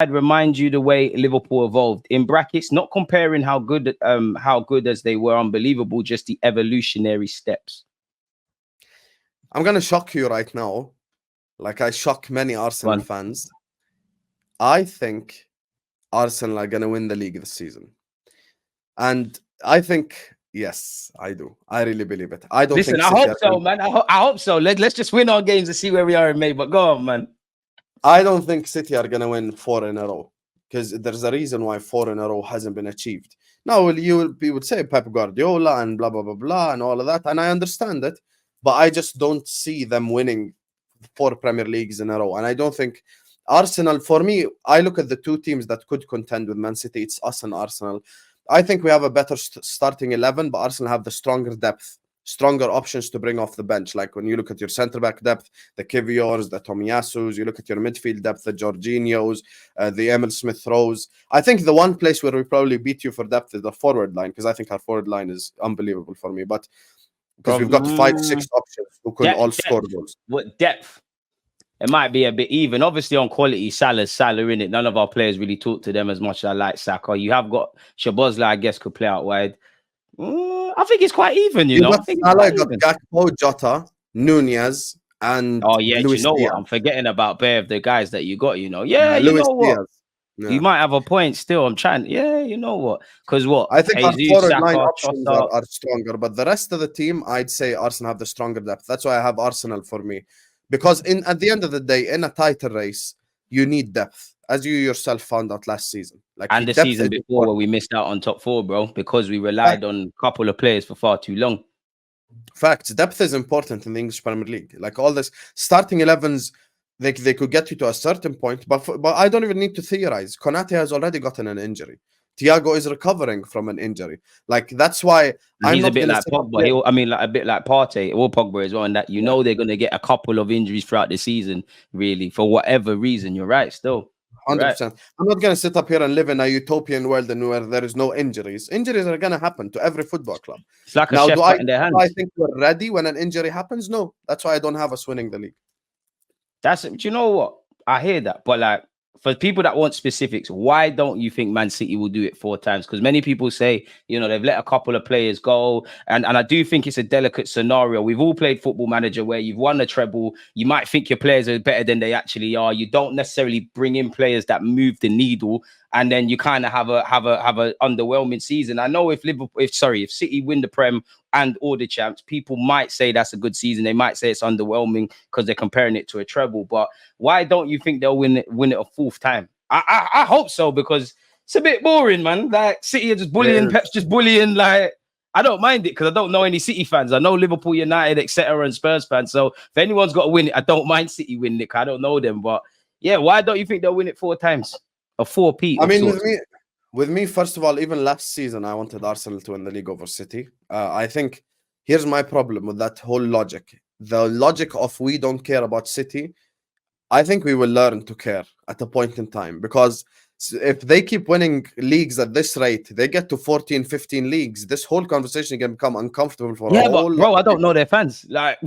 remind you the way Liverpool evolved in brackets, not comparing how good as they were, unbelievable, just the evolutionary steps. I'm gonna shock you right now, like I shock many Arsenal fans. I think Arsenal are gonna win the league this season, and I think yes, I do. I really believe it. I don't. Listen, think I hope so, man. I hope so. Let's just win our games and see where we are in May. But go on, man. I don't think City are gonna win 4 in a row, because there's a reason why 4 in a row hasn't been achieved. Now you would say Pep Guardiola and blah blah blah blah and all of that, and I understand it, but I just don't see them winning 4 Premier Leagues in a row. And I don't think Arsenal, for me, I look at the two teams that could contend with Man City. It's us and Arsenal. I think we have a better starting 11, but Arsenal have the stronger depth, stronger options to bring off the bench. Like when you look at your centre-back depth, the Kiviors, the Tomiyasus, you look at your midfield depth, the Jorginhos, the Emil Smith-Rowes. I think the one place where we probably beat you for depth is the forward line, because I think our forward line is unbelievable for me. But because we've got 5-6 options who can all score goals. What depth? It might be a bit even. Obviously, on quality, Salah's Salah in it. None of our players really talk to them as much as I like Saka. You have got Szoboszlai, I guess, could play out wide. I think it's quite even, you know. I think Salah got Gakpo, Jota, Nunez, and Luis you know Diaz. what? I'm forgetting about bare of the guys that you got, you know. Yeah, you know what? Yeah. You might have a point still. I'm trying. Yeah, you know what? Because what? I think our forward line options are stronger, but the rest of the team, I'd say Arsenal have the stronger depth. That's why I have Arsenal for me. Because at the end of the day, in a title race, you need depth, as you yourself found out last season. And the season before where we missed out on top 4, bro, because we relied on a couple of players for far too long. Facts. Depth is important in the English Premier League. Like all this starting 11s, they could get you to a certain point, but I don't even need to theorize. Konate has already gotten an injury. Thiago is recovering from an injury. Like that's why he's a bit like Pogba. A bit like Partey or Pogba as well. And that know they're going to get a couple of injuries throughout the season, really, for whatever reason. You're right, still. 100%. Right. I'm not going to sit up here and live in a utopian world and where there is no injuries. Injuries are going to happen to every football club. It's like now, do I think we're ready when an injury happens? No. That's why I don't have us winning the league. Do you know what? I hear that, but like, for people that want specifics, why don't you think Man City will do it 4 times? Because many people say, you know, they've let a couple of players go. And I do think it's a delicate scenario. We've all played Football Manager where you've won a treble. You might think your players are better than they actually are. You don't necessarily bring in players that move the needle. And then you kind of have a underwhelming season. I know if City win the Prem and all the champs, people might say that's a good season. They might say it's underwhelming because they're comparing it to a treble. But why don't you think they'll win it a 4th time? I hope so, because it's a bit boring, man. Like City are just bullying, Pep's just bullying. Like I don't mind it because I don't know any City fans. I know Liverpool, United, etc., and Spurs fans. So if anyone's got to win it, I don't mind City winning it. I don't know them, but yeah, why don't you think they'll win it 4 times? A 4-peat. I mean, with me, first of all, even last season, I wanted Arsenal to win the league over City. I think here's my problem with that whole logic. The logic of we don't care about City. I think we will learn to care at a point in time, because if they keep winning leagues at this rate, they get to 14, 15 leagues. This whole conversation can become uncomfortable for but bro, I don't know their fans. Like,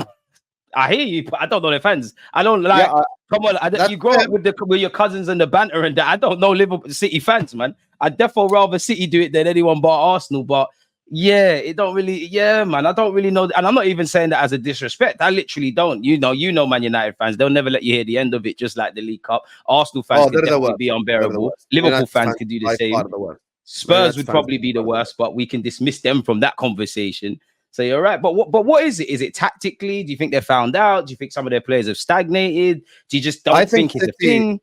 I hear you, but I don't know their fans. I don't like. Come on, you grow up with your cousins and the banter and that. I don't know Liverpool City fans, man. I'd definitely rather City do it than anyone but Arsenal. But yeah, it don't really. Yeah, man, I don't really know. And I'm not even saying that as a disrespect. I literally don't. You know, Man United fans, they'll never let you hear the end of it. Just like the League Cup, Arsenal fans could definitely be unbearable. Liverpool fans could do the same. Spurs would probably be the worst, but we can dismiss them from that conversation. So you're right, but what is it? Is it tactically? Do you think they're found out? Do you think some of their players have stagnated? Do you just don't think it's a thing?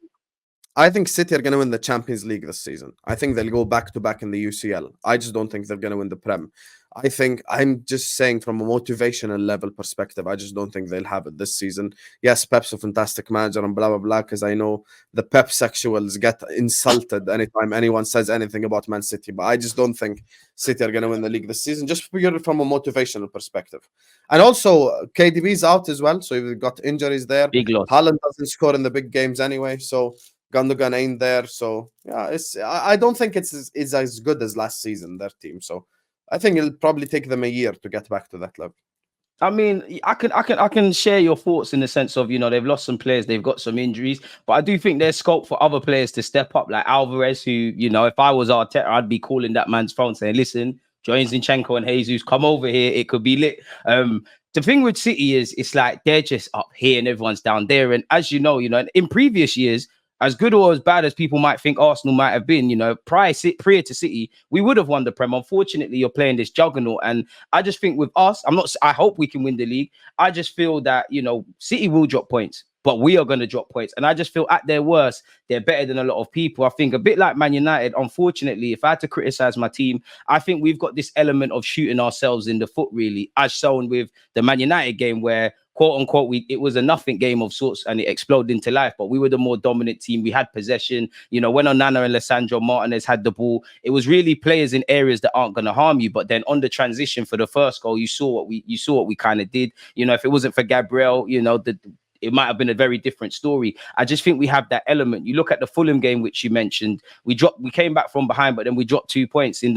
I think City are going to win the Champions League this season. I think they'll go back to back in the UCL. I just don't think they're going to win the Prem. I think I'm just saying from a motivational level perspective, I just don't think they'll have it this season. Yes, Pep's a fantastic manager and blah, blah, blah, because I know the Pep sexuals get insulted anytime anyone says anything about Man City, but I just don't think City are going to win the league this season, just purely from a motivational perspective. And also, KDB's out as well, so you've got injuries there. Big loss. Haaland doesn't score in the big games anyway, so Gundogan ain't there. So, yeah, I don't think it's as good as last season, their team, so I think it'll probably take them a year to get back to that level. I mean, I can share your thoughts in the sense of, you know, they've lost some players, they've got some injuries, but I do think there's scope for other players to step up, like Alvarez, who, you know, if I was Arteta, I'd be calling that man's phone saying, listen, join Zinchenko and Jesus, come over here, it could be lit. The thing with City is it's like they're just up here and everyone's down there. And as you know, in previous years, as good or as bad as people might think Arsenal might have been, you know, prior to City, we would have won the Prem. Unfortunately, you're playing this juggernaut. And I just think with us, I hope we can win the league. I just feel that, you know, City will drop points, but we are going to drop points. And I just feel at their worst, they're better than a lot of people. I think a bit like Man United, unfortunately, if I had to criticize my team, I think we've got this element of shooting ourselves in the foot, really, as shown with the Man United game where, quote unquote, it was a nothing game of sorts and it exploded into life, but we were the more dominant team. We had possession, you know, when Onana and Lissandro Martinez had the ball, it was really players in areas that aren't going to harm you. But then on the transition for the first goal, you saw what we kind of did. You know, if it wasn't for Gabriel, you know, it might have been a very different story. I just think we have that element. You look at the Fulham game, which you mentioned, we came back from behind, but then we dropped 2 points in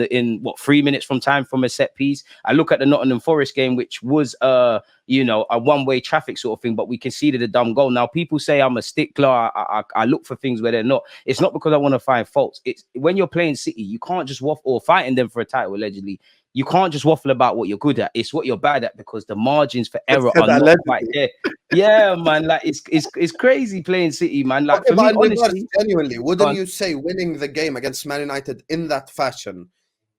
3 minutes from time from a set piece. I look at the Nottingham Forest game, which was you know, a one-way traffic sort of thing, but we conceded a dumb goal. Now, people say I'm a stickler. I look for things where they're not. It's not because I want to find faults. It's when you're playing City, you can't just waffle, or fighting them for a title, allegedly. You can't just waffle about what you're good at. It's what you're bad at, because the margins for error are not quite there. Yeah, man. Like it's crazy playing City, man. Like, okay, for me, honestly, genuinely, wouldn't you say winning the game against Man United in that fashion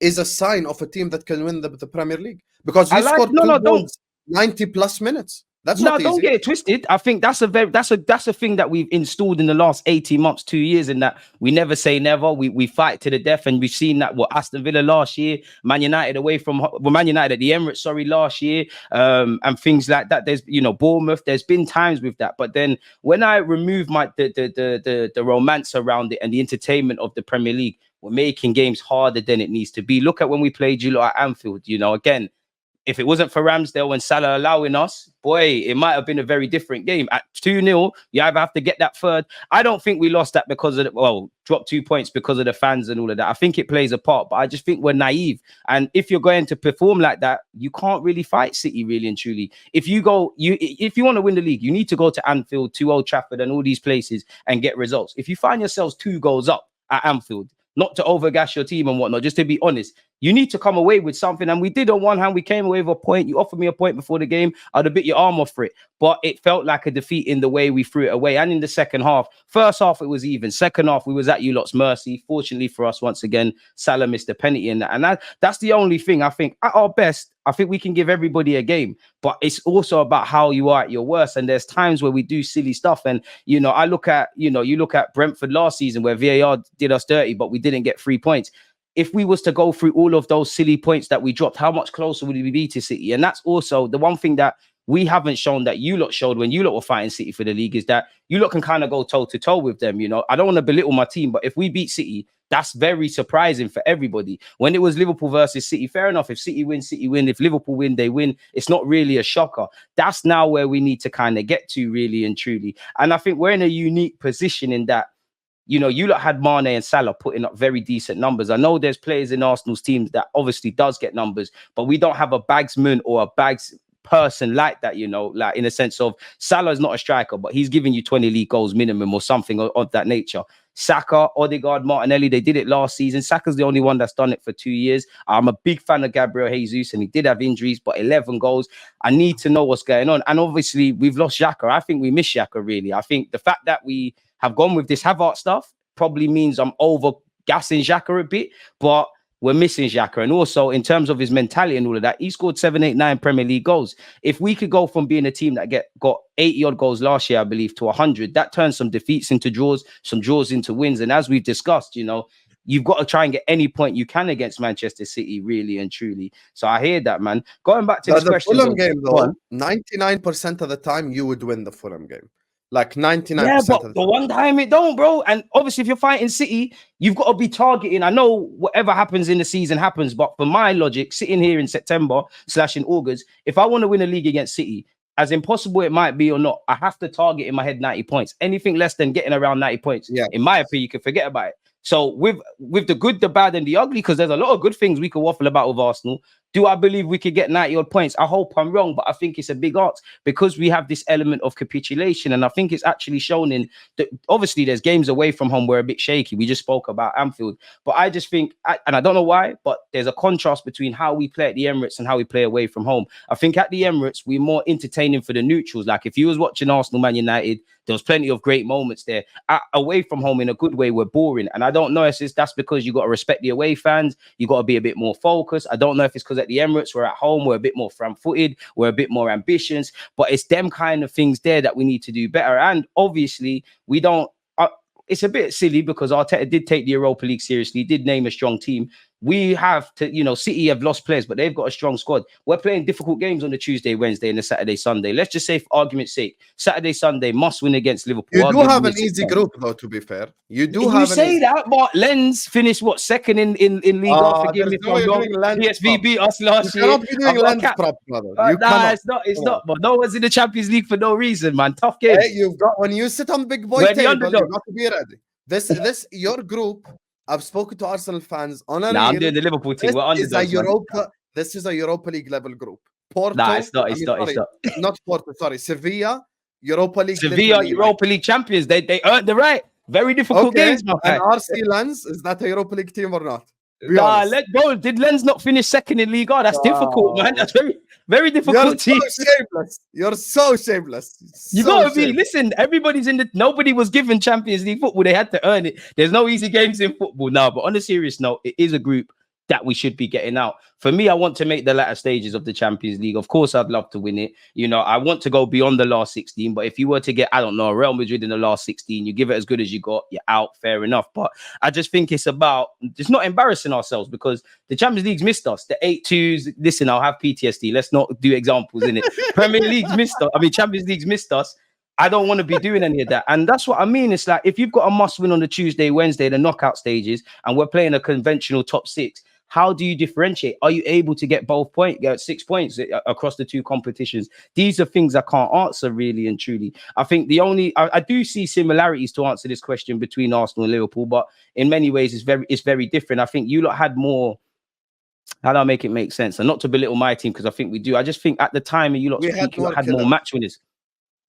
is a sign of a team that can win the Premier League? Because you scored two goals, 90 plus minutes. That's not easy. Don't get it twisted. I think that's a thing that we've installed in the last 18 months, 2 years, in that we never say never. We fight to the death, and we've seen that what Aston Villa last year, Man United Man United at the Emirates, last year, and things like that. There's, you know, Bournemouth. There's been times with that, but then when I remove the romance around it and the entertainment of the Premier League, we're making games harder than it needs to be. Look at when we played you at Anfield. You know, again, if it wasn't for Ramsdale and Salah allowing us, boy, it might have been a very different game. At 2-0, you either have to get that third. I don't think we lost that because of dropped 2 points because of the fans and all of that. I think it plays a part, but I just think we're naive. And if you're going to perform like that, you can't really fight City, really and truly. If you want to win the league, you need to go to Anfield, to Old Trafford and all these places and get results. If you find yourselves 2 goals up at Anfield, not to overgas your team and whatnot, just to be honest, you need to come away with something. And we did. On one hand, we came away with a point. You offered me a point before the game, I'd have bit your arm off for it. But it felt like a defeat in the way we threw it away. And in the second half, first half, it was even. Second half, we was at you lot's mercy. Fortunately for us, once again, Salah missed a penalty in that. And that's the only thing. I think at our best, I think we can give everybody a game. But it's also about how you are at your worst. And there's times where we do silly stuff. And, you know, I look at, you look at Brentford last season where VAR did us dirty, but we didn't get 3 points. If we was to go through all of those silly points that we dropped, how much closer would we be to City? And that's also the one thing that we haven't shown that you lot showed when you lot were fighting City for the league, is that you lot can kind of go toe to toe with them. You know, I don't want to belittle my team, but if we beat City, that's very surprising for everybody. When it was Liverpool versus City, fair enough. If City win, City win. If Liverpool win, they win. It's not really a shocker. That's now where we need to kind of get to, really and truly. And I think we're in a unique position in that, you know, you lot had Mane and Salah putting up very decent numbers. I know there's players in Arsenal's teams that obviously does get numbers, but we don't have a bagsman or a bags person like that, you know, like in a sense of Salah's not a striker, but he's giving you 20 league goals minimum or something of that nature. Saka, Odegaard, Martinelli, they did it last season. Saka's the only one that's done it for 2 years. I'm a big fan of Gabriel Jesus, and he did have injuries, but 11 goals. I need to know what's going on. And obviously, we've lost Xhaka. I think we miss Xhaka, really. I think the fact that we have gone with this Havertz stuff probably means I'm over gassing Xhaka a bit, but we're missing Xhaka. And also, in terms of his mentality and all of that, he scored 7, 8, 9 Premier League goals. If we could go from being a team that got 80-odd goals last year, I believe, to 100, that turns some defeats into draws, some draws into wins. And as we've discussed, you know, you've got to try and get any point you can against Manchester City, really and truly. So I hear that, man. Going back to this question. The Fulham game, though, 99% of the time, you would win the Fulham game. Like 99%. Yeah, but the one time it don't, bro. And obviously, if you're fighting City, you've got to be targeting. I know whatever happens in the season happens, but for my logic, sitting here in September / in August, if I want to win a league against City, as impossible it might be or not, I have to target in my head 90 points. Anything less than getting around 90 points, in my opinion, you can forget about it. So with the good, the bad, and the ugly, because there's a lot of good things we could waffle about with Arsenal. Do I believe we could get 90 odd points? I hope I'm wrong, but I think it's a big ask because we have this element of capitulation. And I think it's actually shown in that obviously there's games away from home where a bit shaky. We just spoke about Anfield. But I just think, and I don't know why, but there's a contrast between how we play at the Emirates and how we play away from home. I think at the Emirates, we're more entertaining for the neutrals. Like if you was watching Arsenal, Man United, there was plenty of great moments there. Away from home in a good way, we're boring. And I don't know if that's because you got to respect the away fans. You got to be a bit more focused. I don't know if it's because at the Emirates, we're at home, we're a bit more front-footed, we're a bit more ambitious. But it's them kind of things there that we need to do better. And obviously, we don't. It's a bit silly because Arteta did take the Europa League seriously, did name a strong team. We have to, City have lost players, but they've got a strong squad. We're playing difficult games on the Tuesday, Wednesday, and the Saturday, Sunday. Let's just say, for argument's sake, Saturday, Sunday must win against Liverpool. You do have an easy group, though. To be fair, you do have. You say that, but Lens finished what, second in Liga? Forgive me if I'm wrong. PSV beat us last year. You cannot be doing Lens prop, brother. It's not. But no one's in the Champions League for no reason, man. Tough game. Hey, you've got when you sit on big boy table, you've got to be ready. This your group. I've spoken to Arsenal fans on a I'm doing the Liverpool team. We're underdogs. This is a Europa League level group. Porto. Nah, it's not. Not Porto. Sorry, Sevilla. Europa League. Sevilla, Europa League champions. They earned the right. Very difficult games, my And RC Lens, is that a Europa League team or not? Bro, did Lens not finish second in Liga? That's difficult, man. That's very, very difficult team. You're so shameless. You gotta be. Listen, everybody's nobody was given Champions League football. They had to earn it. There's no easy games in football now. But on a serious note, it is a group that we should be getting out. For me, I want to make the latter stages of the Champions League. Of course, I'd love to win it. I want to go beyond the last 16. But if you were to get, I don't know, Real Madrid in the last 16, you give it as good as you got, you're out, fair enough. But I just think it's not embarrassing ourselves because the Champions League's missed us. The 8-2s, listen, I'll have PTSD. Let's not do examples in it. Premier League's missed us. Champions League's missed us. I don't want to be doing any of that. And that's what I mean. It's like, if you've got a must win on the Tuesday, Wednesday, the knockout stages, and we're playing a conventional top 6, how do you differentiate? Are you able to get 6 points across the two competitions? These are things I can't answer really and truly. I think I do see similarities to answer this question between Arsenal and Liverpool, but in many ways it's very different. I think you lot had more. How do I make it make sense? And not to belittle my team because I think we do. I just think at the time you lot had more match winners.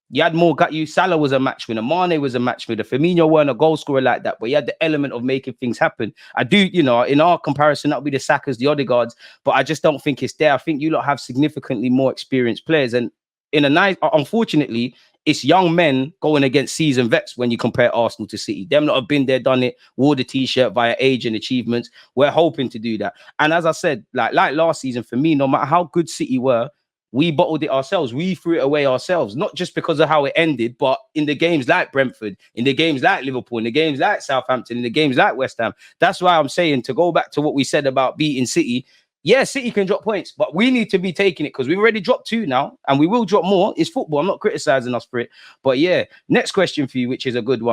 You had more. Salah was a match winner. Mane was a match winner. Firmino weren't a goal scorer like that, but you had the element of making things happen. I do, in our comparison, that'll be the Sakas, the Odegaards, but I just don't think it's there. I think you lot have significantly more experienced players, and unfortunately, it's young men going against seasoned vets when you compare Arsenal to City. Them lot have been there, done it, wore the t-shirt via age and achievements. We're hoping to do that, and as I said, like last season, for me, no matter how good City were, we bottled it ourselves. We threw it away ourselves, not just because of how it ended, but in the games like Brentford, in the games like Liverpool, in the games like Southampton, in the games like West Ham. That's why I'm saying, to go back to what we said about beating City, yeah, City can drop points, but we need to be taking it because we've already dropped 2 now, and we will drop more. It's football. I'm not criticizing us for it. But yeah, next question for you, which is a good one.